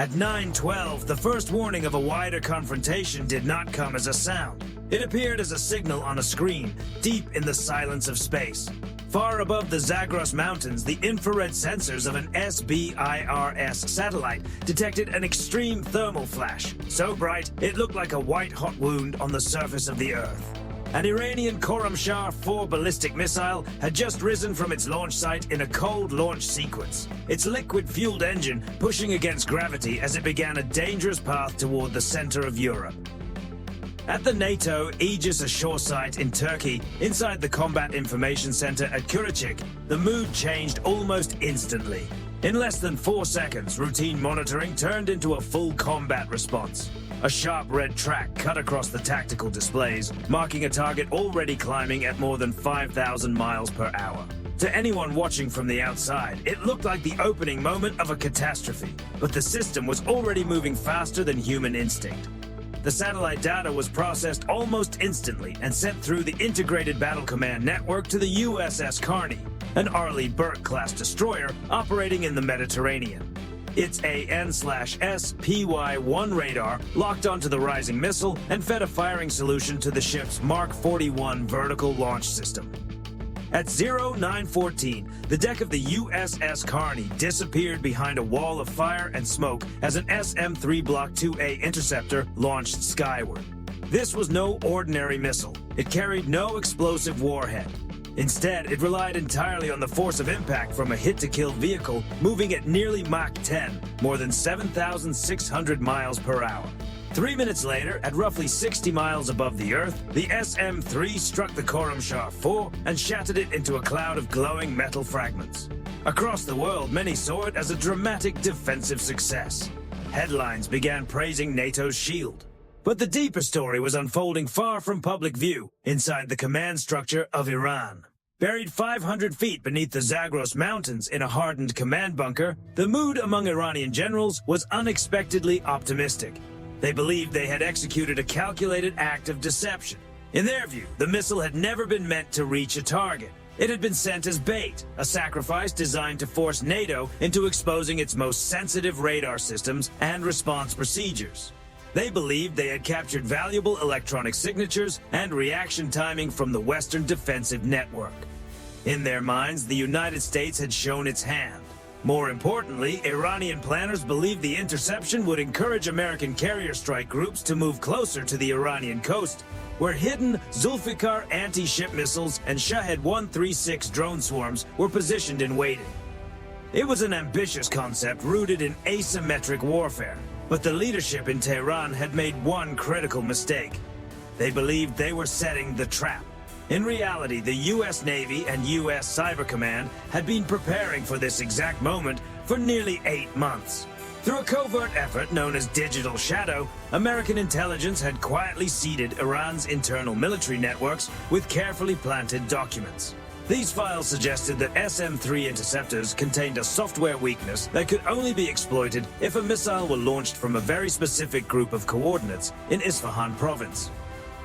At 9:12, the first warning of a wider confrontation did not come as a sound. It appeared as a signal on a screen, deep in the silence of space. Far above the Zagros Mountains, the infrared sensors of an SBIRS satellite detected an extreme thermal flash, so bright it looked like a white-hot wound on the surface of the Earth. An Iranian Khorramshahr 4 ballistic missile had just risen from its launch site in a cold launch sequence, its liquid-fueled engine pushing against gravity as it began a dangerous path toward the center of Europe. At the NATO Aegis Ashore site in Turkey, inside the Combat Information Center at Kurachik, the mood changed almost instantly. In less than 4 seconds, routine monitoring turned into a full combat response. A sharp red track cut across the tactical displays, marking a target already climbing at more than 5,000 miles per hour. To anyone watching from the outside, it looked like the opening moment of a catastrophe, but the system was already moving faster than human instinct. The satellite data was processed almost instantly and sent through the Integrated Battle Command Network to the USS Carney, an Arleigh Burke-class destroyer operating in the Mediterranean. Its AN/SPY-1 radar locked onto the rising missile and fed a firing solution to the ship's Mark 41 vertical launch system. At 0914, the deck of the USS Carney disappeared behind a wall of fire and smoke as an SM-3 Block 2A interceptor launched skyward. This was no ordinary missile. It carried no explosive warhead. Instead, it relied entirely on the force of impact from a hit-to-kill vehicle moving at nearly Mach 10, more than 7,600 miles per hour. 3 minutes later, at roughly 60 miles above the Earth, the SM-3 struck the Khorramshahr 4 and shattered it into a cloud of glowing metal fragments. Across the world, many saw it as a dramatic defensive success. Headlines began praising NATO's shield. But the deeper story was unfolding far from public view, inside the command structure of Iran. Buried 500 feet beneath the Zagros Mountains in a hardened command bunker, the mood among Iranian generals was unexpectedly optimistic. They believed they had executed a calculated act of deception. In their view, the missile had never been meant to reach a target. It had been sent as bait, a sacrifice designed to force NATO into exposing its most sensitive radar systems and response procedures. They believed they had captured valuable electronic signatures and reaction timing from the Western defensive network. In their minds, the United States had shown its hand. More importantly, Iranian planners believed the interception would encourage American carrier strike groups to move closer to the Iranian coast, where hidden Zulfikar anti-ship missiles and Shahed 136 drone swarms were positioned in waiting. It was an ambitious concept rooted in asymmetric warfare. But the leadership in Tehran had made one critical mistake. They believed they were setting the trap. In reality, the U.S. Navy and U.S. Cyber Command had been preparing for this exact moment for nearly 8 months. Through a covert effort known as Digital Shadow, American intelligence had quietly seeded Iran's internal military networks with carefully planted documents. These files suggested that SM-3 interceptors contained a software weakness that could only be exploited if a missile were launched from a very specific group of coordinates in Isfahan province.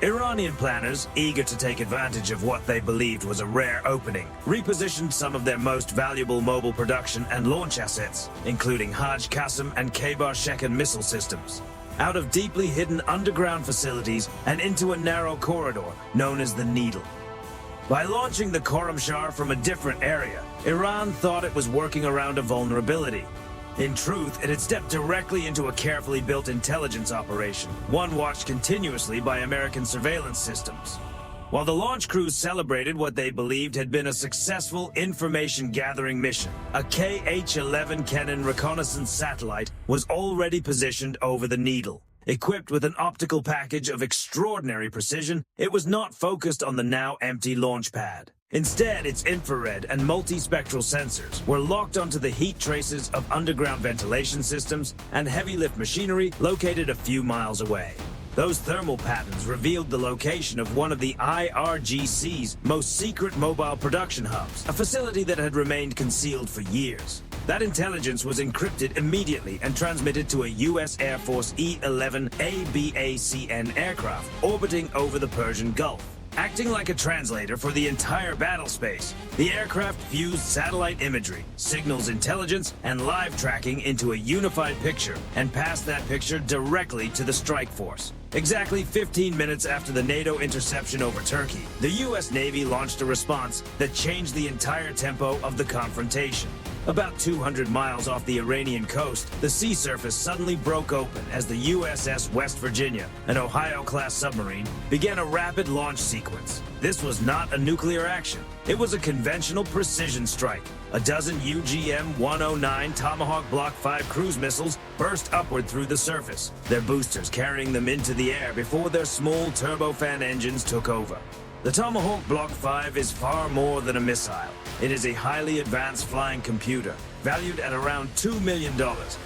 Iranian planners, eager to take advantage of what they believed was a rare opening, repositioned some of their most valuable mobile production and launch assets, including Hajj Qasem and Khaybar Shekan missile systems, out of deeply hidden underground facilities and into a narrow corridor known as the Needle. By launching the Khorramshahr from a different area, Iran thought it was working around a vulnerability. In truth, it had stepped directly into a carefully built intelligence operation, one watched continuously by American surveillance systems. While the launch crews celebrated what they believed had been a successful information-gathering mission, a KH-11 Kennen reconnaissance satellite was already positioned over the Needle. Equipped with an optical package of extraordinary precision, it was not focused on the now empty launch pad. Instead, its infrared and multispectral sensors were locked onto the heat traces of underground ventilation systems and heavy-lift machinery located a few miles away. Those thermal patterns revealed the location of one of the IRGC's most secret mobile production hubs, a facility that had remained concealed for years. That intelligence was encrypted immediately and transmitted to a U.S. Air Force E-11 ABACN aircraft orbiting over the Persian Gulf. Acting like a translator for the entire battle space, the aircraft fused satellite imagery, signals intelligence, and live tracking into a unified picture and passed that picture directly to the strike force. Exactly 15 minutes after the NATO interception over Turkey, the U.S. Navy launched a response that changed the entire tempo of the confrontation. About 200 miles off the Iranian coast, the sea surface suddenly broke open as the USS West Virginia, an Ohio-class submarine, began a rapid launch sequence. This was not a nuclear action. It was a conventional precision strike. A dozen UGM-109 Tomahawk Block 5 cruise missiles burst upward through the surface, their boosters carrying them into the air before their small turbofan engines took over. The Tomahawk Block 5 is far more than a missile. It is a highly advanced flying computer, valued at around $2 million,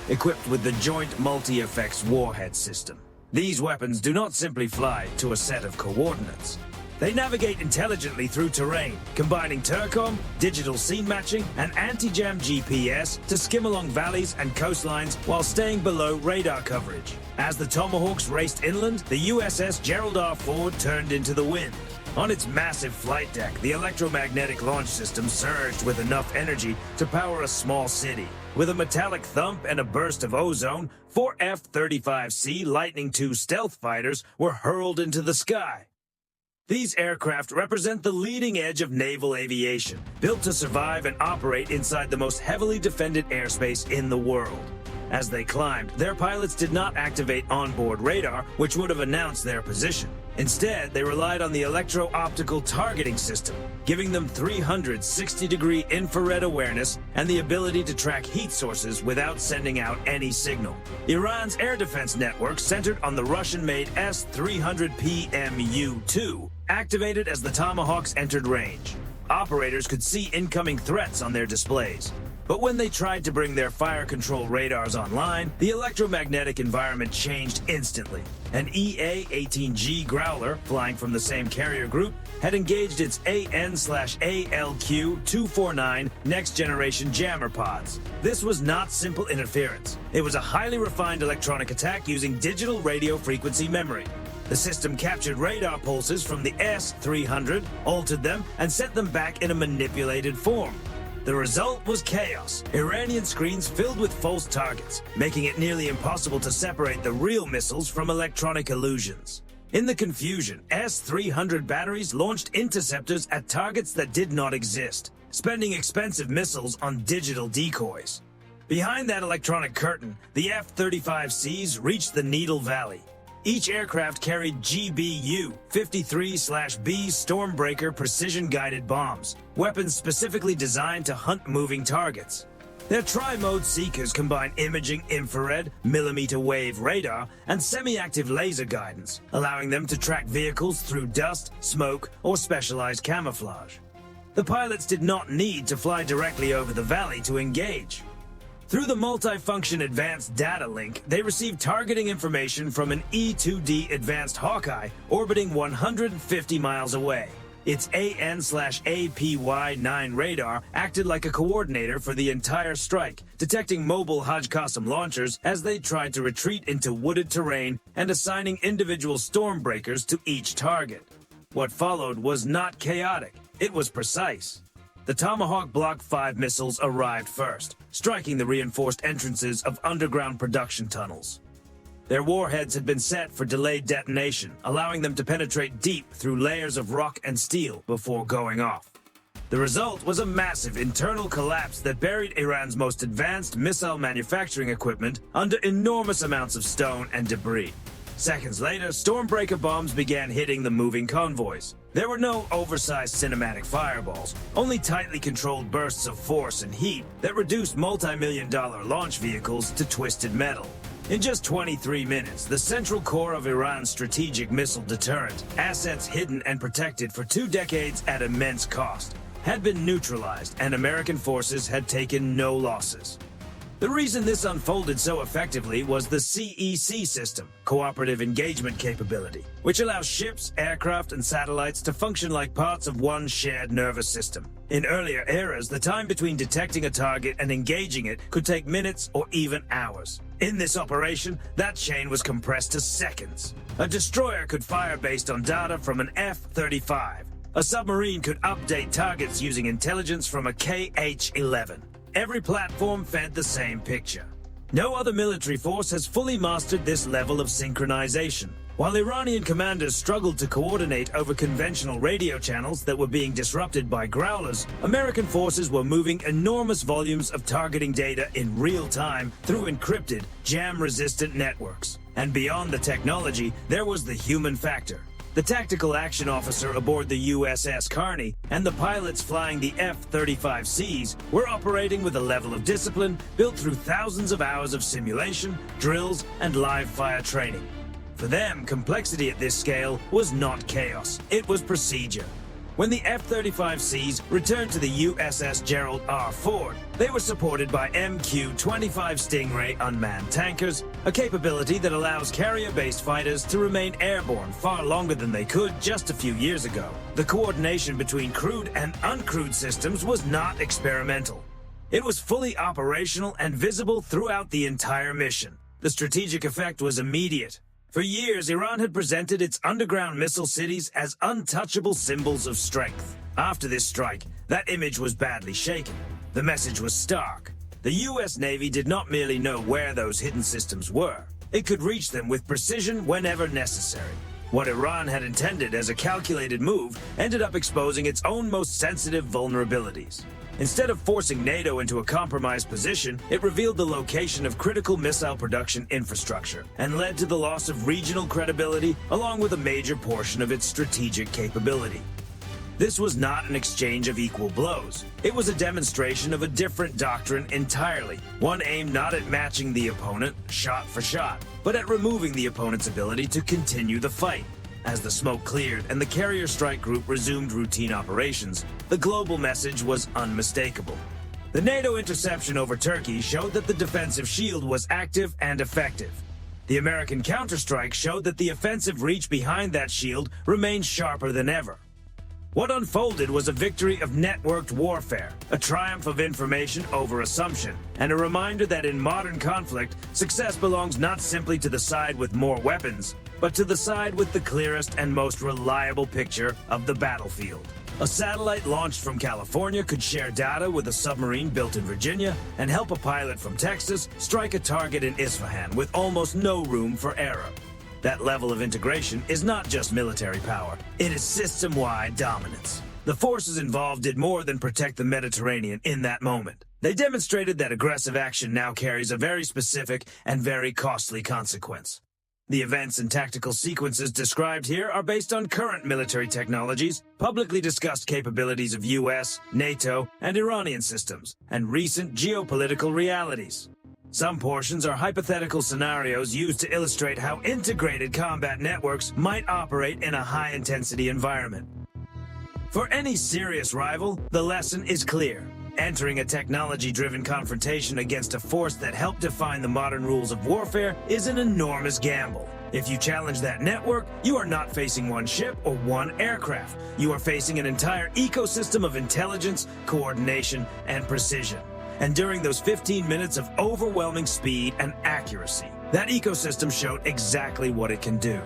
equipped with the Joint Multi-Effects Warhead System. These weapons do not simply fly to a set of coordinates. They navigate intelligently through terrain, combining TERCOM, digital scene matching, and anti-jam GPS to skim along valleys and coastlines while staying below radar coverage. As the Tomahawks raced inland, the USS Gerald R. Ford turned into the wind. On its massive flight deck, the electromagnetic launch system surged with enough energy to power a small city. With a metallic thump and a burst of ozone, 4 F-35C Lightning II stealth fighters were hurled into the sky. These aircraft represent the leading edge of naval aviation, built to survive and operate inside the most heavily defended airspace in the world. As they climbed, their pilots did not activate onboard radar, which would have announced their position. Instead, they relied on the electro-optical targeting system, giving them 360-degree infrared awareness and the ability to track heat sources without sending out any signal. Iran's air defense network centered on the Russian-made S-300PMU-2, activated as the Tomahawks entered range. Operators could see incoming threats on their displays. But when they tried to bring their fire control radars online, the electromagnetic environment changed instantly. An EA-18G Growler, flying from the same carrier group, had engaged its AN/ALQ-249 next-generation jammer pods. This was not simple interference. It was a highly refined electronic attack using digital radio frequency memory. The system captured radar pulses from the S-300, altered them, and sent them back in a manipulated form. The result was chaos. Iranian screens filled with false targets, making it nearly impossible to separate the real missiles from electronic illusions. In the confusion, S-300 batteries launched interceptors at targets that did not exist, spending expensive missiles on digital decoys. Behind that electronic curtain, the F-35Cs reached the Needle Valley. Each aircraft carried GBU-53/B Stormbreaker precision-guided bombs, weapons specifically designed to hunt moving targets. Their tri-mode seekers combine imaging infrared, millimeter-wave radar, and semi-active laser guidance, allowing them to track vehicles through dust, smoke, or specialized camouflage. The pilots did not need to fly directly over the valley to engage. Through the multifunction advanced data link, they received targeting information from an E-2D advanced Hawkeye orbiting 150 miles away. Its AN/APY-9 radar acted like a coordinator for the entire strike, detecting mobile Hajj-Qassam launchers as they tried to retreat into wooded terrain and assigning individual stormbreakers to each target. What followed was not chaotic, it was precise. The Tomahawk Block 5 missiles arrived first, striking the reinforced entrances of underground production tunnels. Their warheads had been set for delayed detonation, allowing them to penetrate deep through layers of rock and steel before going off. The result was a massive internal collapse that buried Iran's most advanced missile manufacturing equipment under enormous amounts of stone and debris. Seconds later, Stormbreaker bombs began hitting the moving convoys. There were no oversized cinematic fireballs, only tightly controlled bursts of force and heat that reduced multi-million-dollar launch vehicles to twisted metal. In just 23 minutes, the central core of Iran's strategic missile deterrent, assets hidden and protected for 2 decades at immense cost, had been neutralized and American forces had taken no losses. The reason this unfolded so effectively was the CEC system, Cooperative Engagement Capability, which allows ships, aircraft, and satellites to function like parts of one shared nervous system. In earlier eras, the time between detecting a target and engaging it could take minutes or even hours. In this operation, that chain was compressed to seconds. A destroyer could fire based on data from an F-35. A submarine could update targets using intelligence from a KH-11. Every platform fed the same picture. No other military force has fully mastered this level of synchronization. While Iranian commanders struggled to coordinate over conventional radio channels that were being disrupted by growlers, American forces were moving enormous volumes of targeting data in real time through encrypted, jam-resistant networks. And beyond the technology, there was the human factor. The tactical action officer aboard the USS Carney and the pilots flying the F-35Cs were operating with a level of discipline built through thousands of hours of simulation, drills, and live-fire training. For them, complexity at this scale was not chaos, it was procedure. When the F-35Cs returned to the USS Gerald R. Ford, they were supported by MQ-25 Stingray unmanned tankers, a capability that allows carrier-based fighters to remain airborne far longer than they could just a few years ago. The coordination between crewed and uncrewed systems was not experimental. It was fully operational and visible throughout the entire mission. The strategic effect was immediate. For years, Iran had presented its underground missile cities as untouchable symbols of strength. After this strike, that image was badly shaken. The message was stark. The US Navy did not merely know where those hidden systems were. It could reach them with precision whenever necessary. What Iran had intended as a calculated move ended up exposing its own most sensitive vulnerabilities. Instead of forcing NATO into a compromised position, it revealed the location of critical missile production infrastructure and led to the loss of regional credibility along with a major portion of its strategic capability. This was not an exchange of equal blows. It was a demonstration of a different doctrine entirely, one aimed not at matching the opponent shot for shot, but at removing the opponent's ability to continue the fight. As the smoke cleared and the carrier strike group resumed routine operations, the global message was unmistakable. The NATO interception over Turkey showed that the defensive shield was active and effective. The American counterstrike showed that the offensive reach behind that shield remained sharper than ever. What unfolded was a victory of networked warfare, a triumph of information over assumption, and a reminder that in modern conflict, success belongs not simply to the side with more weapons, but to the side with the clearest and most reliable picture of the battlefield. A satellite launched from California could share data with a submarine built in Virginia and help a pilot from Texas strike a target in Isfahan with almost no room for error. That level of integration is not just military power, it is system-wide dominance. The forces involved did more than protect the Mediterranean in that moment. They demonstrated that aggressive action now carries a very specific and very costly consequence. The events and tactical sequences described here are based on current military technologies, publicly discussed capabilities of US, NATO, and Iranian systems, and recent geopolitical realities. Some portions are hypothetical scenarios used to illustrate how integrated combat networks might operate in a high-intensity environment. For any serious rival, the lesson is clear. Entering a technology-driven confrontation against a force that helped define the modern rules of warfare is an enormous gamble. If you challenge that network, you are not facing one ship or one aircraft. You are facing an entire ecosystem of intelligence, coordination, and precision. And during those 15 minutes of overwhelming speed and accuracy, that ecosystem showed exactly what it can do.